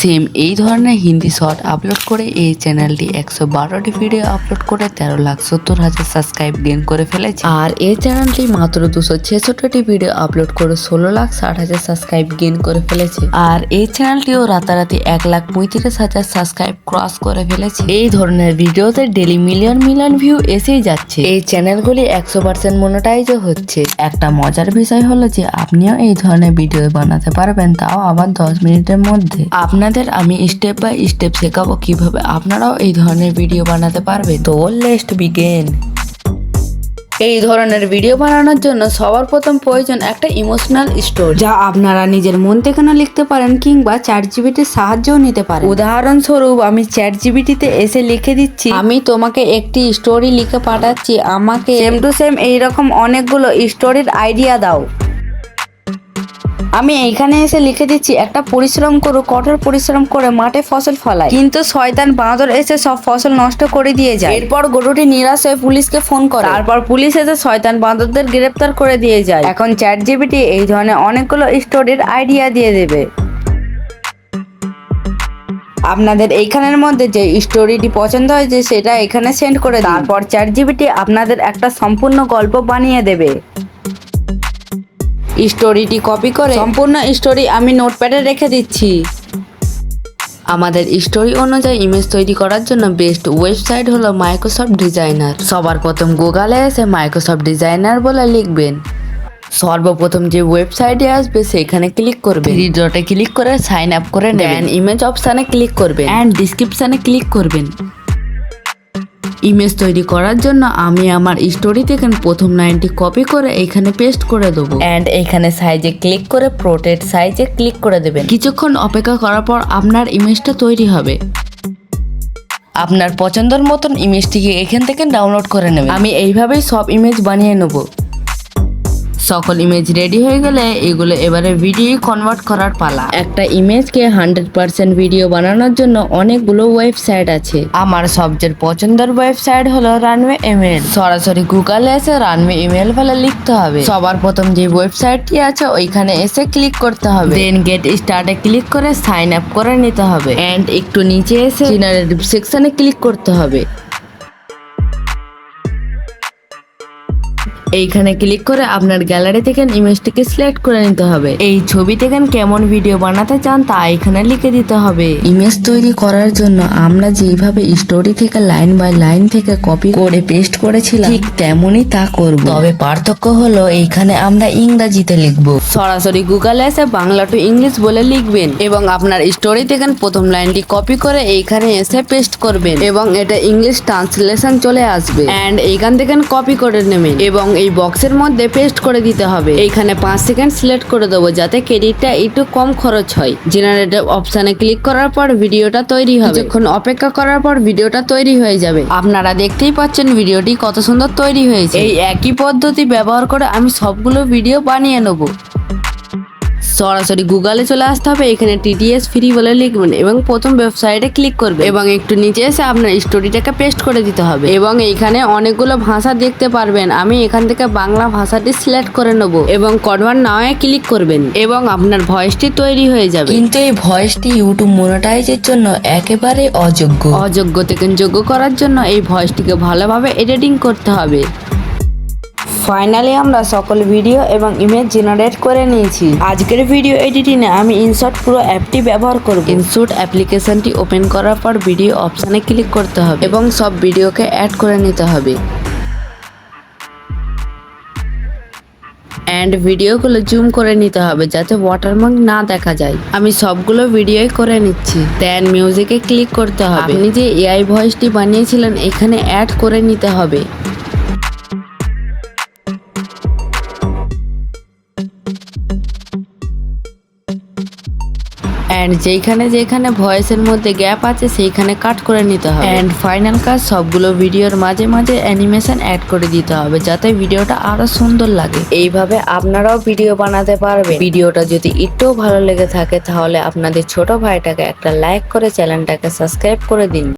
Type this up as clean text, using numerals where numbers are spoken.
Same এই ধরনের Hindi short upload করে এই চ্যানেলটি 112টি ভিডিও আপলোড করে 13,70,000 সাবস্ক্রাইব গেইন করে ফেলেছে। আর এই চ্যানেলটি মাত্র 266টি ভিডিও আপলোড করে 16,60,000 সাবস্ক্রাইব গেইন করে ফেলেছে। আর এই চ্যানেলটিও রাতারাতি 1,35,000 সাবস্ক্রাইব ক্রস করে ফেলেছে। এই ধরনের ভিডিওতে ডেলি মিলিয়ন ভিউ এসেই যাচ্ছে। এই চ্যানেলগুলি 100% মনিটাইজও হচ্ছে। একটা মজার বিষয় হলো যে আপনিও এই ধরনের ভিডিও বানাতে পারবেন, তাও আবার 10 মিনিটের মধ্যে। আপনাদের আমি স্টেপ বাই স্টেপ শেখাবো কিভাবে আপনারাও এই ধরনের ভিডিও বানাতে পারবেন। তো লেটস বিগিন। এই ধরনের ভিডিও বানানোর জন্য সবার প্রথম প্রয়োজন একটা ইমোশনাল স্টোরি, যা আপনারা নিজের মন থেকে না লিখতে পারেন কিংবা চ্যাটজিপিটির সাহায্যও নিতে পারেন। উদাহরণস্বরূপ আমি চ্যাটজিপিটিতে এসে লিখে দিচ্ছি, আমি তোমাকে একটি স্টোরি লিখে পাঠাচ্ছি, আমাকে সেম টু সেম এইরকম অনেকগুলো স্টোরির আইডিয়া দাও। আমি এইখানে এসে লিখে দিচ্ছি, একটা পরিশ্রম করো, কঠোর পরিশ্রম করে মাঠে ফসল ফলায়, কিন্তু শয়তান বাঁদর এসে সব ফসল নষ্ট করে দিয়ে যায়। এরপর গরুটি নিরাশ হয়ে পুলিশকে ফোন করে, তারপর পুলিশ এসে শয়তান বাঁদরদের গ্রেফতার করে দিয়ে যায়। এখন চ্যাটজিপিটি এই ধরনের অনেকগুলো স্টোরির আইডিয়া দিয়ে দেবে। আপনাদের এইখানের মধ্যে যে স্টোরিটি পছন্দ হয়েছে সেটা এখানে সেন্ড করে দিন। তারপর চ্যাটজিপিটি আপনাদের একটা সম্পূর্ণ গল্প বানিয়ে দেবে। স্টোরিটি কপি করে সম্পূর্ণ স্টোরি আমি নোটপ্যাডে রেখে দিচ্ছি। আমাদের স্টোরি অনুযায়ী ইমেজ তৈরি করার জন্য বেস্ট ওয়েবসাইট হলো মাইক্রোসফট ডিজাইনার। সবার প্রথম গুগলে এসে মাইক্রোসফট ডিজাইনার বলে লিখবেন। সর্বপ্রথম যে ওয়েবসাইটে আসবে সেখানে ক্লিক করবেন, থ্রি ডটে ক্লিক করে সাইন আপ করে নেবেন, ইমেজ অপশানে ক্লিক করবেন এন্ড ডিসক্রিপশনে ক্লিক করবেন। ইমেজ তৈরি করার জন্য আমি আমার স্টোরি থেকে প্রথম লাইনটি কপি করে এখানে পেস্ট করে দেবো এন্ড এখানে সাইজে ক্লিক করে প্রোটেক্ট সাইজে ক্লিক করে দেবেন। কিছুক্ষণ অপেক্ষা করার পর আপনার ইমেজটা তৈরি হবে। আপনার পছন্দের মতন ইমেজটিকে এখান থেকে ডাউনলোড করে নেবেন। আমি এইভাবেই সব ইমেজ বানিয়ে নেব। সকল ইমেজ রেডি হয়ে গেলে এগুলো এবারে ভিডিও কনভার্ট করার পালা। একটা ইমেজকে 100% ভিডিও বানানোর জন্য অনেকগুলো ওয়েবসাইট আছে। আমার সবচেয়ে পছন্দের ওয়েবসাইট হলো রানওয়ে ইমেল। সরাসরি গুগলে এসে রানওয়ে ইমেল বলে লিখতে হবে। সবার প্রথম যে ওয়েবসাইটটি আছে ওইখানে এসে ক্লিক করতে হবে, দেন গেট স্টার্টে ক্লিক করে সাইন আপ করে নিতে হবে এন্ড একটু নিচে এসে জেনারেটিভ সেকশনে ক্লিক করতে হবে। এইখানে ক্লিক করে আপনার গ্যালারি থেকে ইমেজটিকে সিলেক্ট করে নিতে হবে। এই ছবি থেকে কেমন ভিডিও বানাতে চান তা এখানে লিখে দিতে হবে। ইমেজ তৈরি করার জন্য আমরা যেভাবে স্টোরি থেকে লাইন বাই লাইন থেকে কপি করে পেস্ট করেছিলাম ঠিক তেমনই তা করব, তবে পার্থক্য হলো এইখানে আমরা ইংরেজিতে লিখব। সরাসরি গুগলে এসে বাংলা টু ইংলিশ বলে লিখবেন এবং আপনার স্টোরি থেকে প্রথম লাইনটি কপি করে এইখানে এসে পেস্ট করবেন এবং এটা ইংলিশ ট্রান্সলেশন চলে আসবে এন্ড এইখান থেকে কপি করে নেবেন এবং এই বক্সের মধ্যে পেস্ট করে দিতে হবে। এইখানে 5 সেকেন্ড সিলেক্ট করে দেবো যাতে ক্রেডিটটা একটু কম খরচ হয়। জেনারেটিভ অপশানে ক্লিক করার পর ভিডিওটা তৈরি হবে। যখন অপেক্ষা করার পর ভিডিওটা তৈরি হয়ে যাবে। আপনারা দেখতেই পাচ্ছেন ভিডিওটি কত সুন্দর তৈরি হয়েছে। এই একই পদ্ধতি ব্যবহার করে আমি সবগুলো ভিডিও বানিয়ে নেব। সরাসরি গুগলে চলে আসতে হবে, এখানে টিটিএস ফ্রি বলে লিখবেন এবং প্রথম ওয়েবসাইটে ক্লিক করবেন এবং একটু নিচে এসে আপনার স্টোরিটাকে পেস্ট করে দিতে হবে এবং এইখানে অনেকগুলো ভাষা দেখতে পারবেন। আমি এখান থেকে বাংলা ভাষাটি সিলেক্ট করে নেব এবং কনভার্ট নাওয়ে ক্লিক করবেন এবং আপনার ভয়েসটি তৈরি হয়ে যাবে। কিন্তু এই ভয়েসটি ইউটিউব মনিটাইজের জন্য একেবারে অযোগ্য থেকে যোগ্য করার জন্য এই ভয়েসটিকে ভালোভাবে এডিটিং করতে হবে। ফাইনালি আমরা সকল ভিডিও এবং ইমেজ জেনারেট করে নিয়েছি। আজকের ভিডিও এডিটিংয়ে আমি ইনশট প্রো অ্যাপটি ব্যবহার করব। ইনশট অ্যাপ্লিকেশনটি ওপেন করার পর ভিডিও অপশানে ক্লিক করতে হবে এবং সব ভিডিওকে অ্যাড করে নিতে হবে এন্ড ভিডিওগুলো জুম করে নিতে হবে যাতে ওয়াটারমার্ক না দেখা যায়। আমি সবগুলো ভিডিওই করে নিচ্ছি। দেন মিউজিকে ক্লিক করতে হবে। আপনি যে এআই ভয়েসটি বানিয়েছিলেন এখানে অ্যাড করে নিতে হবে। এন্ড যেখানে ভয়েসের মধ্যে গ্যাপ আছে সেইখানে কাট করে নিতে হবে এন্ড ফাইনাল কাজ সবগুলো ভিডিওর মাঝে মাঝে অ্যানিমেশন অ্যাড করে দিতে হবে যাতে ভিডিওটা আরো সুন্দর লাগে। এইভাবে আপনারাও ভিডিও বানাতে পারবেন। ভিডিওটা যদি একটু ভালো লেগে থাকে তাহলে আপনাদের ছোট ভাইটাকে একটা লাইক করে চ্যানেলটাকে সাবস্ক্রাইব করে দিন।